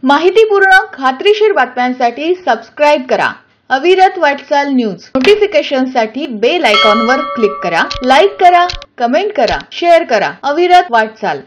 माहितीपूर्ण खात्रीशीर बातम्यांसाठी सबस्क्राइब करा अविरत वाटचाल न्यूज। नोटिफिकेशनसाठी बेल आयकॉनवर क्लिक करा। लाईक करा, कमेंट करा, शेअर करा। अविरत वाटचाल।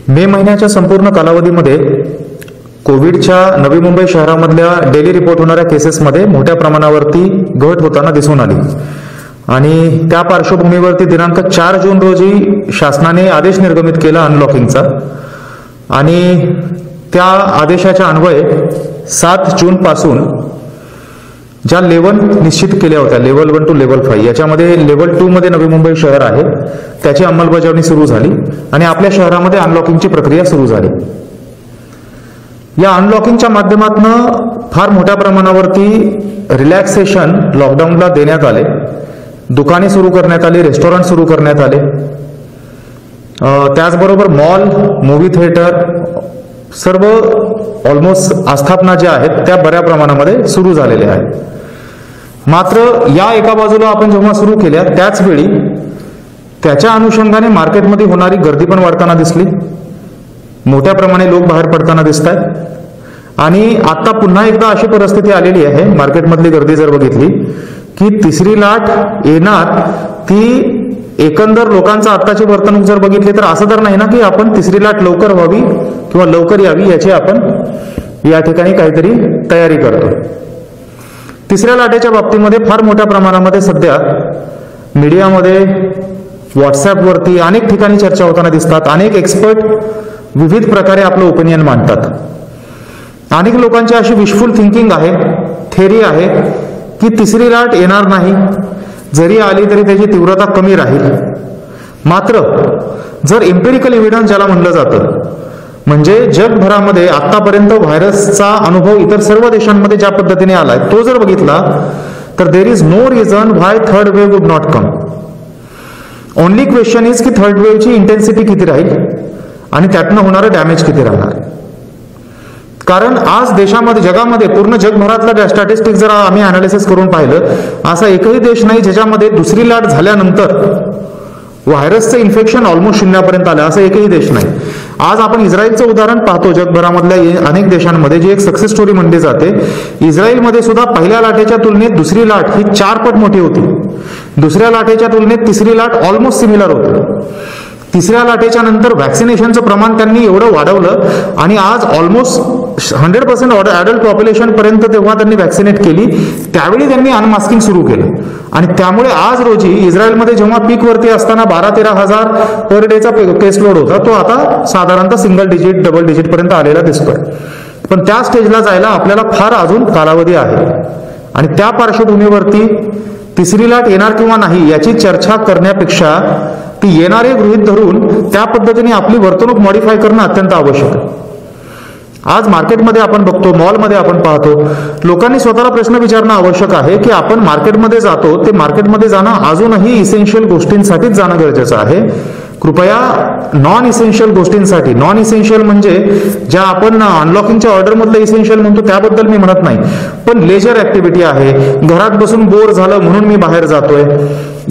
मे महिन्याच्या संपूर्ण कालावधीमध्ये कोविडच्या नवी मुंबई शहरामधल्या डेली रिपोर्ट होणाऱ्या केसेसमध्ये मोठ्या प्रमाणावरती घट होताना दिसून आली आणि त्या पार्श्वभूमीवरती दिनांक 4 जून रोजी शासनाने आदेश निर्गमित केला अनलॉकिंगचा आणि त्या आदेशाच्या अन्वये 7 जून पासून ज्या लेवल निश्चित केल्या होत्या लेवल 1 टू लेवल 5 याच्यामध्ये लेवल 2 मध्ये नवी मुंबई शहर आहे, त्याची अंमलबजावणी सुरू झाली आणि आपल्या शहरामध्ये अनलॉकिंगची प्रक्रिया सुरू झाली। या अनलॉकिंगच्या माध्यमातून फार मोठ्या प्रमाणावरती रिलॅक्सेशन लॉकडाऊनला देण्यात आले। दुकाने सुरू करण्यात आली, रेस्टॉरंट सुरू करण्यात आले, त्याचबरोबर मॉल, मूव्ही थिएटर सर्व ऑलमोस्ट आस्थापना ज्या आहेत त्या बऱ्या प्रमाणामध्ये सुरू झालेल्या आहेत। मात्र या एका बाजूला आपण जेव्हा सुरू केल्या त्याच वेळी त्याच्या अनुषंगाने मार्केटमध्ये होणारी गर्दी पण वाढताना दिसली, मोठ्या प्रमाणे लोक बाहेर पडताना दिसत आहेत आणि आता पुन्हा एकदा अशी परिस्थिती आलेली आहे मार्केटमधली गर्दी जर बघितली की तिसरी लाट येणार ती एकंदर लोकांचं आत्ताची वर्तणूक जर बघितली तर असं तर नाही ना की आपण तिसरी लाट लवकर व्हावी किंवा लवकर यावी याची आपण या ठिकाणी काहीतरी तयारी करतो। तिसऱ्या लाटेच्या बाबतीमध्ये फार मोठ्या प्रमाणामध्ये सध्या मीडियामध्ये व्हॉट्सअपवरती अनेक ठिकाणी चर्चा होताना दिसतात। अनेक एक्सपर्ट विविध प्रकारे आपलं ओपिनियन मांडतात। अनेक लोकांची अशी विशफुल थिंकिंग आहे, थेरी आहे की तिसरी लाट येणार नाही, जरी आली तरी त्याची तीव्रता कमी राहील। मात्र जर एम्पिरिकल एव्हिडन्स ज्याला म्हणलं जातं म्हणजे जगभरामध्ये आतापर्यंत व्हायरसचा अनुभव इतर सर्व देशांमध्ये ज्या पद्धतीने आलाय तो जर बघितला तर there is no reason why third wave would not come. Only question is की थर्ड वेव्हची इंटेन्सिटी किती राहील आणि त्यातनं होणारं डॅमेज किती राहणार। कारण आज देशामध्ये जगामध्ये पूर्ण जगभरातला स्टॅटिस्टिक्स जर आम्ही अनालिसिस करून पाहिलं असा एकही देश नाही ज्याच्यामध्ये दुसरी लाट झाल्यानंतर व्हायरसचं इन्फेक्शन ऑलमोस्ट शून्यापर्यंत आलं, असं एकही देश नाही। आज आपण इस्रायलचं उदाहरण पाहतो जगभरामधल्या अनेक देशांमध्ये जी एक सक्सेस स्टोरी म्हणली जाते। इस्रायलमध्ये सुद्धा पहिल्या लाटेच्या तुलनेत दुसरी लाट ही 4 पट मोठी होती, दुसऱ्या लाटेच्या तुलनेत तिसरी लाट ऑलमोस्ट सिमिलर होती। तिसऱ्या लाटेच्या नंतर व्हॅक्सिनेशनचं प्रमाण त्यांनी एवढं वाढवलं आणि आज ऑलमोस्ट 100% ॲडल्ट पॉप्युलेशन पर्यंत तेव्हा त्यांनी व्हॅक्सिनेट केली, त्यावेळी त्यांनी अनमास्किंग सुरू केलं आणि त्यामुळे आज रोजी इस्रायलमध्ये जेव्हा पीक वरती असताना 12-13 हजार पर डेचा केस लोड होता तो आता साधारणतः सिंगल डिजिट डबल डिजिट पर्यंत आलेला दिसतोय। पण त्या स्टेजला जायला आपल्याला फार अजून कालावधी आहे आणि त्या पार्श्वभूमीवरती तिसरी लाट येणार किंवा नाही याची चर्चा करण्यापेक्षा ती येणारे गृहीत धरून त्या पद्धतीने आपली वर्तणूक मॉडिफाय करणं अत्यंत आवश्यक आहे। आज मार्केटमध्ये आपण बघतो, मॉलमध्ये आपण पाहतो, लोकांनी स्वतःला प्रश्न विचारणं आवश्यक आहे की आपण मार्केटमध्ये जातो ते मार्केटमध्ये जाणं अजूनही इसेन्शियल गोष्टींसाठीच जाणं गरजेचं आहे। कृपया नॉन इसेन्शियल गोष्टींसाठी, नॉन इसेन्शियल म्हणजे ज्या आपण अनलॉकिंगच्या ऑर्डरमधलं इसेन्शियल म्हणतो त्याबद्दल मी म्हणत नाही, पण लेजर ऍक्टिव्हिटी आहे, घरात बसून बोर झालं म्हणून मी बाहेर जातोय,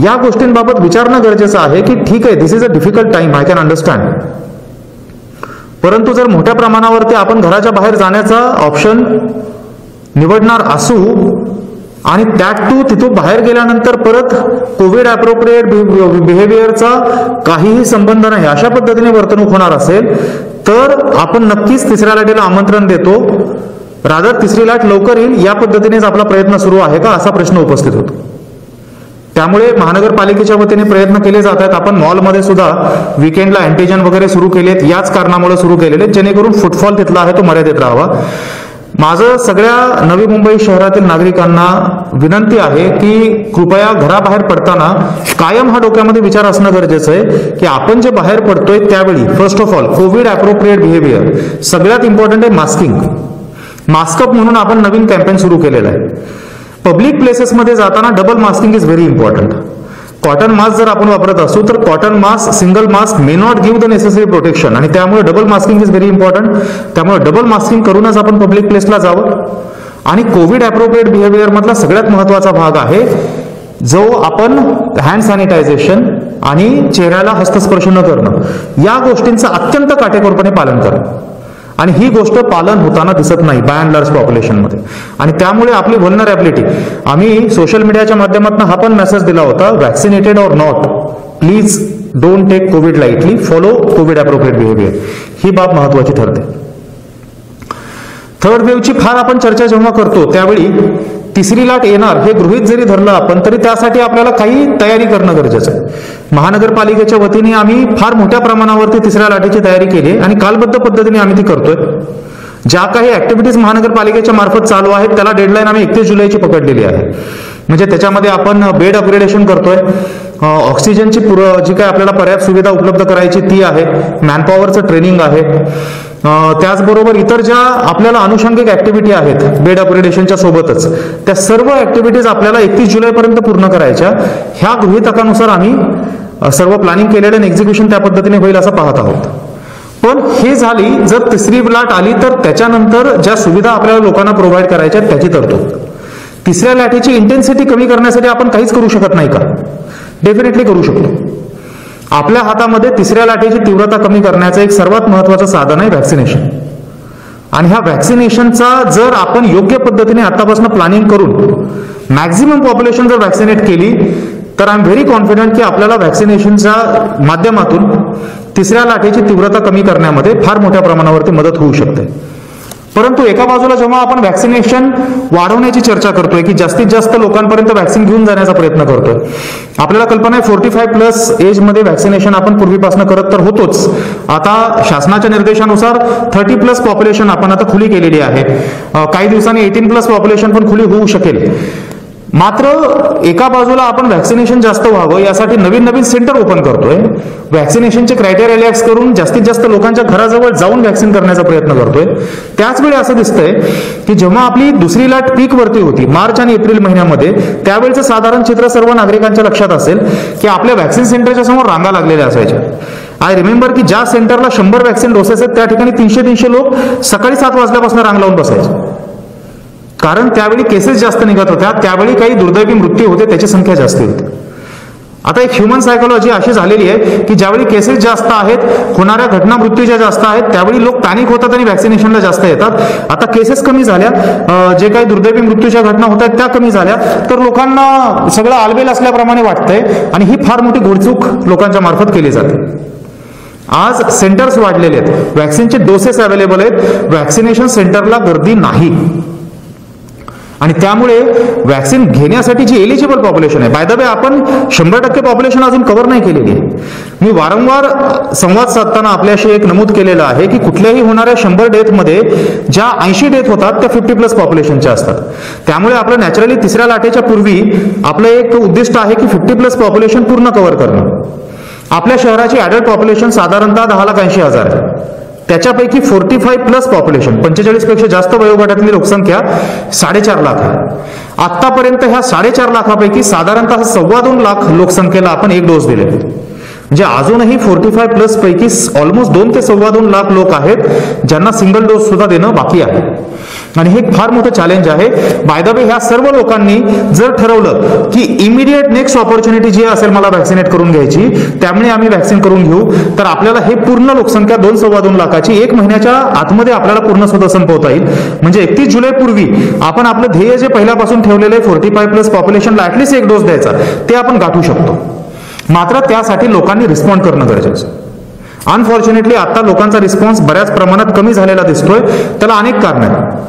या गोष्टींबाबत विचारणं गरजेचं आहे की ठीक आहे this is a difficult time, I can understand. परंतु जर मोठ्या प्रमाणावरती आपण घराच्या बाहेर जाण्याचा ऑप्शन निवडणार असू आणि त्यात तिथून बाहेर गेल्यानंतर परत कोविड अप्रोप्रिएट बिहेवियरचा काहीही संबंध नाही अशा पद्धतीने वर्तणूक होणार असेल तर आपण नक्कीच तिसऱ्या लाटेला आमंत्रण देतो। रादर तिसरी लाट लवकर येईल या पद्धतीनेच आपला प्रयत्न सुरू आहे का असा प्रश्न उपस्थित होतो। त्यामुळे महानगरपालिकेच्या वतीने प्रयत्न केले जात आहेत. आपण मॉलमध्ये सुद्धा विकेंडला अँटीजन वगैरे सुरू केलेत, याच कारणामुळे सुरू केलेले, जेणेकरून फुटफॉल तिथला आहे तो मर्यादित राहावा. माझं सगळ्या नवी मुंबई शहरातील नागरिकांना विनंती आहे की कृपया घराबाहेर पडताना कायम हा डोक्यामध्ये विचार असणं गरजेचं आहे की आपण जे बाहेर पडतोय त्यावेळी first of all Covid appropriate behaviour, सगळ्यात इम्पॉर्टंट आहे मास्किंग. मास्कअप म्हणून आपण नवीन कॅम्पेन सुरू केलेला आहे. पब्लिक प्लेसेसमध्ये जाताना double masking is very important. Cotton mask जर आपण वापरत असू तर cotton mask, single mask may not give the necessary protection, आणि त्यामुळे double masking is very important. त्यामुळे डबल मास्किंग करूनच आपण पब्लिक प्लेसला जावं. आणि कोविड अप्रोप्रिएट बिहेवियर मधला सगळ्यात महत्वाचा भाग आहे जो आपण हँड सॅनिटायझेशन आणि चेहऱ्याला हस्तस्पर्श न करणं, या गोष्टींचं अत्यंत काटेकोरपणे पालन करणं. आणि ही गोष्ट पालन होताना दिसत नाही बाय अँड लार्ज पॉप्युलेशनमध्ये. आणि त्यामुळे आपली व्हल्नरॅबिलिटी, आम्ही सोशल मीडियाच्या माध्यमातून हा पण मेसेज दिला होता, vaccinated or not, please don't take COVID lightly, follow COVID appropriate behaviour. ही बाब महत्वाची ठरते. थर्ड वेव्हची फार आपण चर्चा जेव्हा करतो त्यावेळी तिसरी लाट येणार हे गृहीत जरी धरलं आपण, तरी त्यासाठी आपल्याला काही तयारी करणं गरजेचं आहे. महानगरपालिकेच्या वतीने आम्ही फार मोठ्या प्रमाणावरती तिसऱ्या लाटेची तयारी केली आणि कालबद्ध पद्धतीने आम्ही ती करतोय. ज्या काही ऍक्टिव्हिटीज महानगरपालिकेच्या मार्फत चालू आहेत त्याला डेडलाईन आम्ही 31 जुलैची पकडलेली आहे. म्हणजे त्याच्यामध्ये आपण बेड अपग्रेडेशन करतोय, ऑक्सिजनची जी काय आपल्याला पर्याप्त सुविधा उपलब्ध करायची ती आहे, मॅनपॉवरचं ट्रेनिंग आहे, त्याचबरोबर इतर ज्या आपल्याला अनुषंगिक ऍक्टिव्हिटी आहेत बेड अपग्रेडेशनच्या सोबतच, त्या सर्व ऍक्टिव्हिटीज आपल्याला 31 जुलैपर्यंत पूर्ण करायच्या. ह्या गृहीतकानुसार आम्ही सर्व प्लॅनिंग केलेलं आणि एक्झिक्युशन त्या पद्धतीने होईल असं पाहत आहोत. पण हे झाली जर तिसरी लाट आली तर त्याच्यानंतर ज्या सुविधा आपल्याला लोकांना प्रोव्हाइड करायच्या त्याची तरतूद. तिसऱ्या लाटेची इंटेन्सिटी कमी करण्यासाठी आपण काहीच करू शकत नाही का? डेफिनेटली करू शकतो. आपल्या हातामध्ये तिसऱ्या लाटेची तीव्रता कमी करण्याचं एक सर्वात महत्वाचं साधन आहे व्हॅक्सिनेशन. आणि ह्या व्हॅक्सिनेशनचा जर आपण योग्य पद्धतीने आतापासून प्लॅनिंग करून मॅक्झिमम पॉप्युलेशन जर व्हॅक्सिनेट केली तर आय एम व्हेरी कॉन्फिडंट की आपल्याला व्हॅक्सिनेशनच्या माध्यमातून तिसऱ्या लाटेची तीव्रता कमी करण्यामध्ये फार मोठ्या प्रमाणावरती मदत होऊ शकते. परंतु एका बाजूला जेव्हा आपण व्हॅक्सिनेशन वाढवण्याची चर्चा करतोय की जास्तीत जास्त लोकांपर्यंत व्हॅक्सिन घेऊन जाण्याचा प्रयत्न करतोय, आपल्याला कल्पना आहे 45+ एज मध्ये व्हॅक्सिनेशन आपण पूर्वीपासून करत तर होतोच. आता शासनाच्या निर्देशानुसार 30+ पॉप्युलेशन आपण आता खुली केलेली आहे. काही दिवसांनी 18+ पॉप्युलेशन पण खुली होऊ शकेल. मात्र एका बाजूला आपण व्हॅक्सिनेशन जास्त व्हावं यासाठी नवीन नवीन सेंटर ओपन करतोय, व्हॅक्सिनेशनचे क्रायटेरिया रिलॅक्स करून जास्तीत जास्त लोकांच्या घराजवळ जाऊन व्हॅक्सिन करण्याचा प्रयत्न करतोय. त्याच वेळी असं दिसतंय की जेव्हा आपली दुसरी लाट पीक वरती होती मार्च आणि एप्रिल महिन्यामध्ये, त्यावेळेचं साधारण चित्र सर्व नागरिकांच्या लक्षात असेल की आपल्या व्हॅक्सिन सेंटरच्या समोर रांगा लागलेल्या असायच्या. आय रिमेंबर की ज्या सेंटरला 100 व्हॅक्सिन डोसेस आहेत त्या ठिकाणी 300 लोक सकाळी 7 वाजल्यापासून रांग लावून बसायचे. कारण त्यावेळी केसेस जास्त निघत होत्या, त्यावेळी काही दुर्दैवी मृत्यू होते, त्याची संख्या जास्त होती. आता एक ह्युमन सायकोलॉजी अशी झालेली आहे की ज्यावेळी केसेस जास्त आहेत, होणाऱ्या घटना मृत्यू ज्या जास्त आहेत, त्यावेळी लोक पॅनिक होतात आणि व्हॅक्सिनेशनला जास्त येतात. आता केसेस कमी झाल्या, जे काही दुर्दैवी मृत्यूच्या घटना होत आहेत त्या कमी झाल्या, तर लोकांना सगळं आलबेल असल्याप्रमाणे वाटतंय आणि ही फार मोठी घोडचूक लोकांच्या मार्फत केली जाते. आज सेंटर्स वाढलेले आहेत, व्हॅक्सिनचे डोसेस अवेलेबल आहेत, व्हॅक्सिनेशन सेंटरला गर्दी नाही. आणि त्यामुळे व्हॅक्सिन घेण्यासाठी जी एलिजिबल पॉप्युलेशन आहे, बाय द वे आपण 100% पॉप्युलेशन अजून कव्हर नाही केलेली आहे. मी वारंवार संवाद साधताना आपल्याशी एक नमूद केलेलं आहे की कुठल्याही होणाऱ्या 100 डेथमध्ये ज्या 80 डेथ होतात त्या 50+ पॉप्युलेशनच्या असतात. त्यामुळे आपलं नॅचरली तिसऱ्या लाटेच्या पूर्वी आपलं एक उद्दिष्ट आहे की 50+ पॉप्युलेशन पूर्ण कव्हर करणं. आपल्या शहराची ऍडल्ट पॉप्युलेशन साधारणतः 10,80,000 आहे. त्याच्यापैकी 45+ पॉप्युलेशन 45 पेक्षा जास्त वयोगटातली लोकसंख्या 4.5 लाख आहे. आतापर्यंत ह्या 4.5 लाखापैकी साधारणतः 2.25 लाख लोकसंख्येला आपण एक डोस दिले. म्हणजे अजूनही 45+ पैकी ऑलमोस्ट 2 ते 2.25 लाख लोक आहेत ज्यांना सिंगल डोस सुद्धा देणं बाकी आहे. आणि हे फार मोठं चॅलेंज आहे. बाय द वे ह्या सर्व लोकांनी जर ठरवलं की इमिडिएट नेक्स्ट ऑपॉर्च्युनिटी जी असेल मला व्हॅक्सिनेट करून घ्यायची, त्यामुळे आम्ही व्हॅक्सिन करून घेऊ, तर आपल्याला हे पूर्ण लोकसंख्या 2-2.25 लाखाची 1 महिन्याच्या आतमध्ये आपल्याला पूर्ण सुद्धा संपवता येईल. म्हणजे 31 जुलै पूर्वी आपण आपलं ध्येय जे पहिल्यापासून ठेवलेलं आहे 45+ पॉप्युलेशनला ऍटलीस्ट एक डोस द्यायचा, ते आपण गाठू शकतो. मात्र त्यासाठी लोकांनी रिस्पॉन्ड करणं गरजेचं. अनफॉर्च्युनेटली आता लोकांचा रिस्पॉन्स बऱ्याच प्रमाणात कमी झालेला दिसतोय. त्याला अनेक कारण आहेत.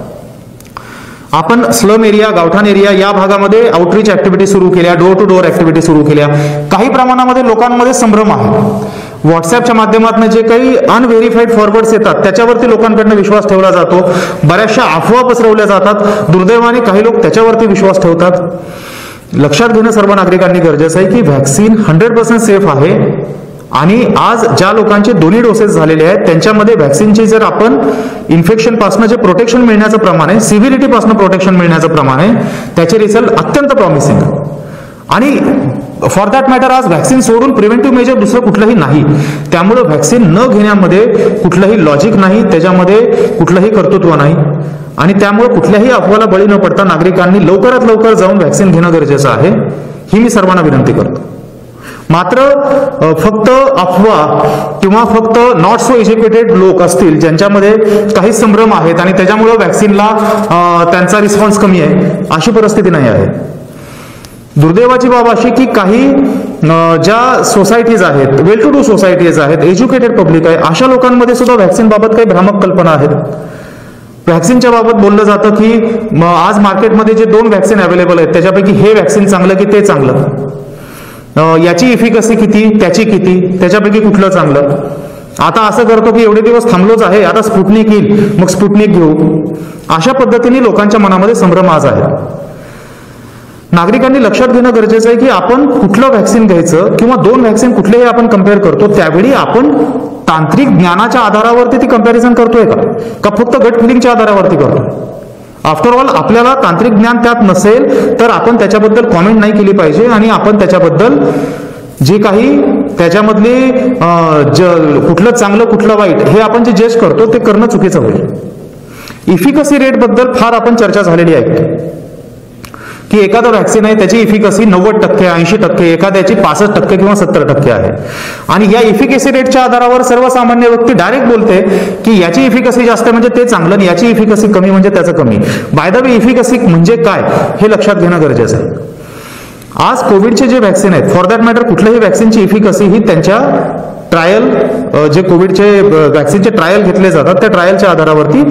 आपण स्लम एरिया, गावठाण एरिया या भागामध्ये आउटरीच ऍक्टिव्हिटी सुरू केल्या, डोर टू डोअर ऍक्टिव्हिटी सुरू केल्या. काही प्रमाणामध्ये लोकांमध्ये संभ्रम आहे. व्हॉट्सअपच्या माध्यमातून जे काही अनव्हेरीफाईड फॉरवर्ड्स येतात त्याच्यावरती लोकांकडनं विश्वास ठेवला जातो. बऱ्याचशा अफवा पसरवल्या जातात. दुर्दैवाने काही लोक त्याच्यावरती विश्वास ठेवतात. लक्षात घेणं सर्व नागरिकांनी गरजेचं आहे की व्हॅक्सिन 100% सेफ आहे. आणि आज ज्या लोकांचे दोन्ही डोसेस झालेले आहेत त्यांच्यामध्ये व्हॅक्सिनचे जर आपण इन्फेक्शन पासून जे प्रोटेक्शन मिळण्याचं प्रमाण आहे, सिव्हिरिटी पासून प्रोटेक्शन मिळण्याचं प्रमाण आहे, त्याचे रिझल्ट अत्यंत प्रॉमिसिंग. आणि फॉर दॅट मॅटर आज व्हॅक्सिन सोडून प्रिव्हेंटिव्ह मेजर दुसरं कुठलंही नाही. त्यामुळे व्हॅक्सिन न घेण्यामध्ये कुठलंही लॉजिक नाही, त्याच्यामध्ये कुठलंही कर्तृत्व नाही. आणि त्यामुळे कुठल्याही अफवाला बळी न पडता नागरिकांनी लवकरात लवकर जाऊन व्हॅक्सिन घेणं गरजेचं आहे, ही मी सर्वांना विनंती करतो. मात्र फक्त अफवा किंवा फक्त नॉट सो एज्युकेटेड लोक असतील ज्यांच्यामध्ये काही संभ्रम आहेत आणि त्याच्यामुळे व्हॅक्सिनला त्यांचा रिस्पॉन्स कमी आहे, अशी परिस्थिती नाही आहे. दुर्दैवाची बाब अशी की काही ज्या सोसायटीज आहेत, वेल टू डू सोसायटीज आहेत, एज्युकेटेड पब्लिक आहे, अशा लोकांमध्ये सुद्धा व्हॅक्सिन बाबत काही भ्रामक कल्पना आहेत. व्हॅक्सिनच्या बाबत बोललं जातं की आज मार्केटमध्ये जे 2 व्हॅक्सिन अवेलेबल आहेत त्याच्यापैकी हे व्हॅक्सिन चांगलं की ते चांगलं, याची इफिकसी किती, त्याची किती, त्याच्यापैकी कुठलं चांगलं. आता असं करतो की एवढे दिवस थांबलोच आहे, आता स्पुटनिक येईल मग स्पुटनिक घेऊ. अशा पद्धतीने लोकांच्या मनामध्ये संभ्रम आज आहे. नागरिकांनी लक्षात घेणं गरजेचं आहे की आपण कुठलं व्हॅक्सिन घ्यायचं किंवा 2 व्हॅक्सिन कुठलेही आपण कम्पेअर करतो त्यावेळी आपण तांत्रिक ज्ञानाच्या आधारावरती ती कंपॅरिझन करतोय का फक्त गट फिलिंगच्या आधारावरती करतोय. आफ्टर ऑल आपल्याला तांत्रिक ज्ञान त्यात नसेल तर आपण त्याच्याबद्दल कॉमेंट नाही केली पाहिजे आणि आपण त्याच्याबद्दल जे काही त्याच्यामधले कुठलं चांगलं कुठलं वाईट हे आपण जे जज करतो ते करणं चुकीचं होईल. इफिकसी रेट बद्दल फार आपण चर्चा झालेली आहे की एखादं व्हॅक्सिन आहे त्याची इफिकसी 90%, 80%, एखाद्याची 65% किंवा 70% आहे. आणि या इफिकसी रेटच्या आधारावर सर्वसामान्य व्यक्ती डायरेक्ट बोलते की याची इफिकसी जास्त म्हणजे ते चांगलं आणि याची इफिकसी कमी म्हणजे त्याचं कमी. बाय द वे इफिकसी म्हणजे काय हे लक्षात घेणं गरजेचं आहे. आज कोविडचे जे व्हॅक्सिन आहेत, फॉर दॅट मॅटर कुठल्याही व्हॅक्सिनची इफिकसी ही त्यांच्या ट्रायल, जे कोविडचे व्हॅक्सिनचे ट्रायल घेतले जातात त्या ट्रायलच्या आधारावरती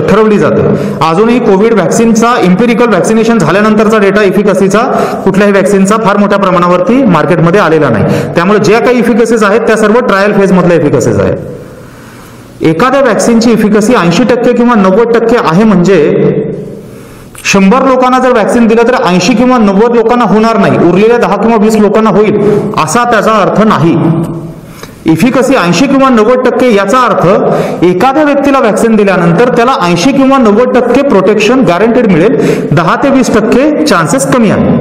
ठरवली जाते. अजूनही कोविड व्हॅक्सिनचा इम्पेरिकल व्हॅक्सिनेशन झाल्यानंतरचा डेटा इफिकसीचा कुठल्याही व्हॅक्सिनचा फार मोठ्या प्रमाणावरती मार्केटमध्ये आलेला नाही. त्यामुळे ज्या काही इफिकसीज आहेत त्या सर्व ट्रायल फेज मधल्या इफिकसीज आहेत. एखाद्या व्हॅक्सिनची इफिकसी 80% किंवा 90% आहे म्हणजे 100 लोकांना जर व्हॅक्सिन दिलं तर 80 किंवा 90 लोकांना होणार नाही, उरलेल्या 10 किंवा 20 लोकांना होईल असा त्याचा अर्थ नाही. इफिकसी 80 किंवा 90% याचा अर्थ एखाद्या व्यक्तीला व्हॅक्सिन दिल्यानंतर त्याला 80 किंवा 90% प्रोटेक्शन गॅरंटेड मिळेल, 10 ते 20% चान्सेस कमी आहे,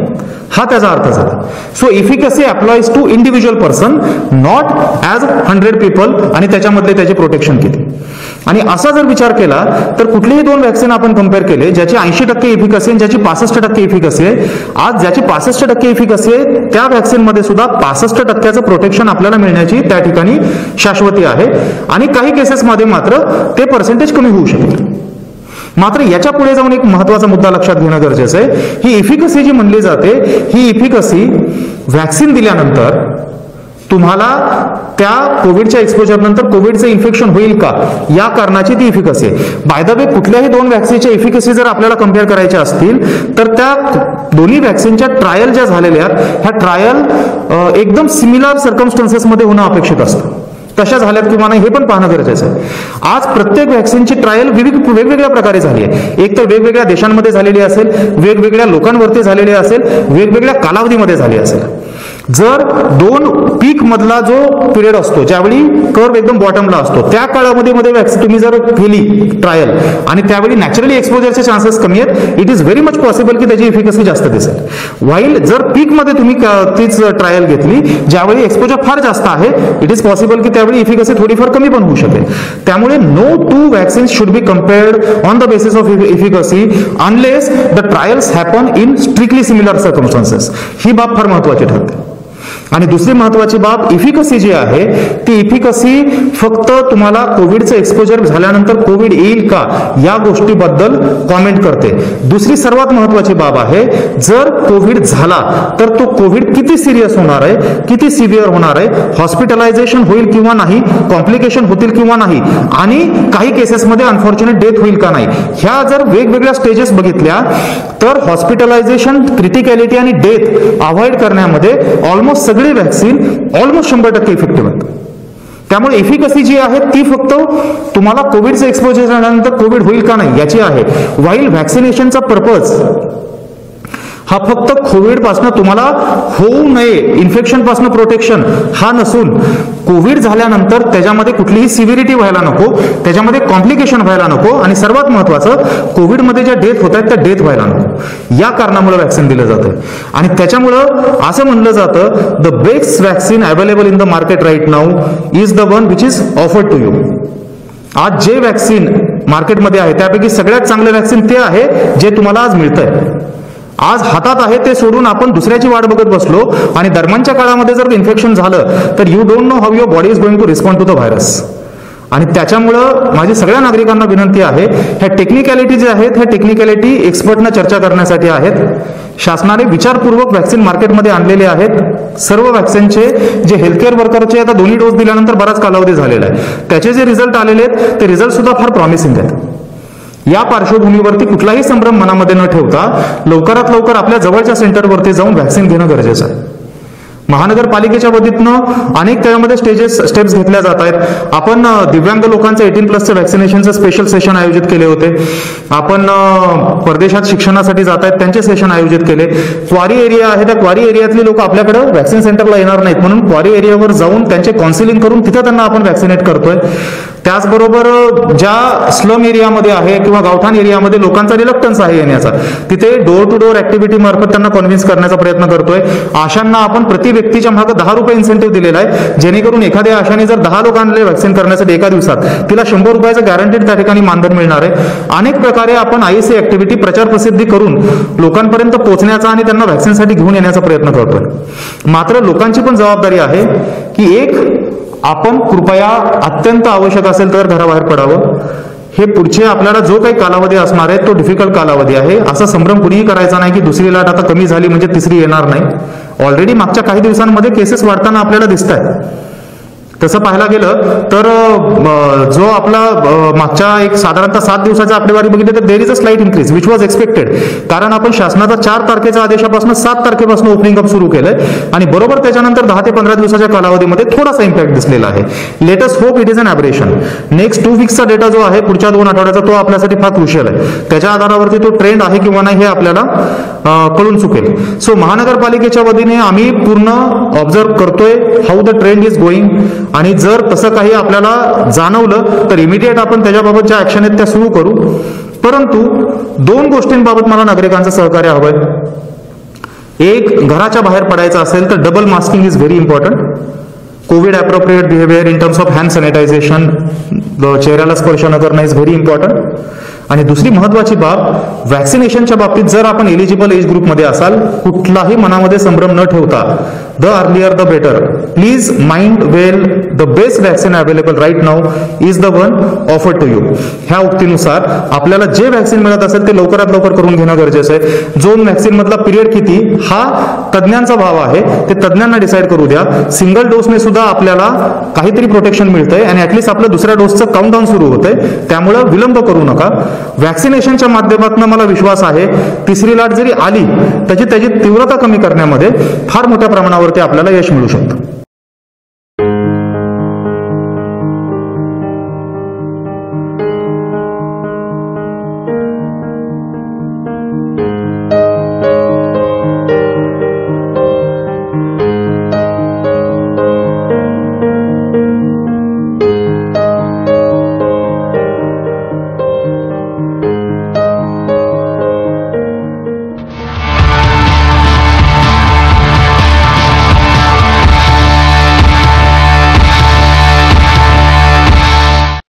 हा त्याचा अर्थ झाला. So efficacy applies to individual person, not as 100 people आणि त्याच्यामधले त्याचे प्रोटेक्शन किती. आणि असा जर विचार केला तर कुठलेही 2 व्हॅक्सिन आपण कम्पेअर केले ज्याची 80% इफिकसी आणि ज्याची 65% इफिकसी आहे, आज ज्याची 65% इफिकसी आहे त्या व्हॅक्सिन मध्ये सुद्धा 65% प्रोटेक्शन आपल्याला मिळण्याची त्या ठिकाणी शाश्वती आहे. आणि काही केसेसमध्ये मात्र ते पर्सेंटेज कमी होऊ शकेल. मात्र याच्या पुढे जाऊन एक महत्वाचा मुद्दा लक्षात घेणं गरजेचं आहे. ही इफिकसी जी म्हणली जाते ही इफिकसी व्हॅक्सिन दिल्यानंतर तुम्हाला त्या कोविडच्या एक्सपोजर नंतर कोविडचं इन्फेक्शन होईल का या कारणाची ती इफिकसी आहे. बाय द वे कुठल्याही 2 व्हॅक्सिनच्या इफिकसी जर आपल्याला कम्पेअर करायच्या असतील तर त्या दोन्ही व्हॅक्सिनच्या ट्रायल ज्या झालेल्या आहेत ह्या ट्रायल एकदम सिमिलर सर्कमस्टन्सेसमध्ये होणं अपेक्षित असतं. कशा झाल्यात किंवा नाही हे पण पाहणं गरजेचं आहे. आज प्रत्येक व्हॅक्सिनची ट्रायल वेगवेगळ्या प्रकारे झाली आहे. एक तर वेगवेगळ्या देशांमध्ये झालेली असेल, वेगवेगळ्या लोकांवरती झालेली असेल, वेगवेगळ्या कालावधीमध्ये झाली असेल. जर 2 पीक मधला जो पिरियड असतो ज्यावेळी कर्व एकदम बॉटमला असतो त्या काळामध्ये व्हॅक्सिन तुम्ही जर केली ट्रायल आणि त्यावेळी नॅचरली एक्सपोजरचे चान्सेस कमी आहेत, it is very much possible की त्याची इफिकसी जास्त दिसेल. व्हाईल जर पीक मध्ये तुम्ही तीच ट्रायल घेतली ज्यावेळी एक्सपोजर फार जास्त आहे, इट इज पॉसिबल की त्यावेळी इफिकसी थोडीफार कमी पण होऊ शकेल. त्यामुळे no 2 vaccines should be compared on the basis of efficacy unless the trials happen in strictly similar circumstances. ही बाब फार महत्वाची ठरते. आणि दुसरी महत्वाची बाब, इफिकसी जी आहे ती इफिकसी फक्त तुम्हाला कोविडचं एक्सपोजर झाल्यानंतर कोविड येईल का या गोष्टीबद्दल कॉमेंट करते. दुसरी सर्वात महत्वाची बाब आहे, जर कोविड झाला तर तो कोविड किती सिरियस होणार आहे, किती सिव्हिअर होणार आहे, हॉस्पिटलायझेशन होईल किंवा नाही, कॉम्प्लिकेशन होतील किंवा नाही, आणि काही केसेसमध्ये अनफॉर्च्युनेट डेथ होईल का नाही. ह्या जर वेगवेगळ्या स्टेजेस बघितल्या तर हॉस्पिटलायझेशन, क्रिटिकॅलिटी आणि डेथ अवॉइड करण्यामध्ये ऑलमोस्ट सगळी वॅक्सिन ऑलमोस्ट 100% इफेक्टिव्ह आहेत. त्यामुळे इफिकसी जी आहे ती फक्त तुम्हाला कोविडचं एक्सपोजर झाल्यानंतर कोविड होईल का नाही याची आहे. व्हाईल व्हॅक्सिनेशनचा पर्पज हा फक्त कोविड पासून तुम्हाला होऊ नये, इन्फेक्शन पासून प्रोटेक्शन हा नसून, कोविड झाल्यानंतर त्याच्यामध्ये कुठलीही सिव्हिरिटी व्हायला नको, त्याच्यामध्ये कॉम्प्लिकेशन व्हायला नको, आणि सर्वात महत्वाचं कोविडमध्ये ज्या डेथ होत आहेत त्या डेथ व्हायला नको, या कारणामुळे वॅक्सिन दिलं जातं. आणि त्याच्यामुळं असं म्हणलं जातं, the best vaccine available in the market right now is the one which is offered to you. आज जे वॅक्सिन मार्केटमध्ये आहे त्यापैकी सगळ्यात चांगलं वॅक्सिन ते आहे जे तुम्हाला आज मिळतंय, आज हातात आहे ते सोडून आपण दुसऱ्याची वाट बघत बसलो, आणि दरम्यानच्या काळामध्ये जर इन्फेक्शन झालं तर you don't know how your body is going to respond to the virus. आणि त्याच्यामुळं माझी सगळ्या नागरिकांना विनंती आहे, ह्या टेक्निकॅलिटी जे आहेत ह्या टेक्निकॅलिटी एक्सपर्टना चर्चा करण्यासाठी आहेत. शासनाने विचारपूर्वक वॅक्सिन मार्केटमध्ये आणलेले आहेत. सर्व वॅक्सिनचे जे हेल्थकेअर वर्करचे आता दोन्ही डोस दिल्यानंतर बराच कालावधी झालेला आहे, त्याचे जे रिझल्ट आलेले आहेत ते रिझल्ट सुद्धा फार प्रॉमिसिंग आहेत. या पार्श्वभूमीवरती कुठलाही संभ्रम मनामध्ये न ठेवता लवकरात लवकर आपल्या जवळच्या सेंटरवरती जाऊन वॅक्सिन घेणं गरजेचं आहे. महानगरपालिकेच्या वतीनं अनेक त्यामध्ये स्टेप्स घेतल्या जात आहेत. आपण दिव्यांग लोकांचं 18+ व्हॅक्सिनेशनचं स्पेशल सेशन आयोजित केले होते. आपण परदेशात शिक्षणासाठी जात आहेत त्यांचे सेशन आयोजित केले. क्वारी एरिया आहे, त्या क्वारी एरियातली लोक आपल्याकडे व्हॅक्सिन सेंटरला येणार नाहीत, म्हणून क्वारी एरियावर जाऊन त्यांचे काउन्सिलिंग करून तिथं त्यांना आपण व्हॅक्सिनेट करतोय. त्याचबरोबर ज्या स्लम एरियामध्ये आहे किंवा गावठाण एरियामध्ये लोकांचा रिलक्टन्स आहे येण्याचा, तिथे डोअर टू डोअर ऍक्टिव्हिटी मार्फत त्यांना कन्व्हिन्स करण्याचा प्रयत्न करतोय. आशांना आपण प्रति व्यक्तीच्या मागे 10 रुपये इन्सेंटिव्ह दिलेला आहे, जेणेकरून एखाद्या आशाने जर 10 लोक आणले व्हॅक्सिन करण्यासाठी एका दिवसात, तिला 100 रुपयाचं गॅरंटीड त्या ठिकाणी मानधन मिळणार आहे. अनेक प्रकारे आपण आयसी ऍक्टिव्हिटी प्रचार प्रसिद्धी करून लोकांपर्यंत पोहोचण्याचा आणि त्यांना व्हॅक्सिनसाठी घेऊन येण्याचा प्रयत्न करतोय. मात्र लोकांची पण जबाबदारी आहे की एक, आपण कृपया अत्यंत आवश्यक असेल तर घराबाहेर पडावं. हे पुढचे आपल्याला जो काही कालावधी असणार आहे तो डिफिकल्ट कालावधी आहे. असा संभ्रम कुणीही करायचा नाही की दुसरी लाट आता कमी झाली म्हणजे तिसरी येणार नाही. ऑलरेडी मागच्या काही दिवसांमध्ये केसेस वाढताना आपल्याला दिसत आहेत. तसं पाहायला गेलं तर जो आपला मागच्या एक साधारणतः 7 दिवसाच्या आकडेवारी बघितली तर there is a slight increase which was expected. कारण आपण शासनाचा 4 तारखेच्या आदेशापासून 7 तारखेपासून ओपनिंग अप सुरू केलंय, आणि बरोबर त्याच्यानंतर 10 ते 15 दिवसाच्या कालावधीमध्ये थोडासा इम्पॅक्ट दिसलेला आहे. Let us hope it is an aberration. Next 2 वीक्सचा डेटा जो आहे पुढच्या 2 आठवड्याचा, तो आपल्यासाठी फार क्रुशियल आहे. त्याच्या आधारावरती तो ट्रेंड आहे किंवा नाही हे आपल्याला कळून चुकेल. सो महानगरपालिकेच्या वतीने आम्ही पूर्ण ऑब्झर्व करतोय how the trend is going, आणि जर तसं काही आपल्याला जाणवलं तर इमिडिएट आपण त्याच्याबाबत ज्या ऍक्शन आहेत त्या सुरू करू. परंतु 2 गोष्टींबाबत मला नागरिकांचं सहकार्य हवंय. एक, घराच्या बाहेर पडायचं असेल तर double masking is very important. Covid appropriate behaviour in terms of hand sanitisation, चेहऱ्याला स्पर्श न करणं इज व्हेरी इम्पॉर्टंट. आणि दुसरी महत्वाची बाब, व्हॅक्सिनेशनच्या बाबतीत जर आपण एलिजिबल एज ग्रुपमध्ये असाल, कुठलाही मनामध्ये संभ्रम न ठेवता, the earlier the better. Please mind well the best vaccine available right now is the one offered to you. ह्या उक्तीनुसार आपल्याला जे वॅक्सिन मिळत असेल ते लवकरात लवकर करून घेणं गरजेचं आहे. झोन वॅक्सिन मधला पिरियड किती हा तज्ञांचा भाव आहे, ते तज्ञांना डिसाईड करू द्या. सिंगल डोसने सुद्धा आपल्याला काहीतरी प्रोटेक्शन मिळतंय आणि ऍटलीस्ट आपलं दुसऱ्या डोसचं काउंटडाऊन सुरू होतंय. त्यामुळे विलंब करू नका. व्हॅक्सिनेशनच्या माध्यमातून मला विश्वास आहे तिसरी लाट जरी आली तरी त्याची तीव्रता कमी करण्यामध्ये फार मोठ्या प्रमाणावरती आपल्याला यश मिळू शकतं.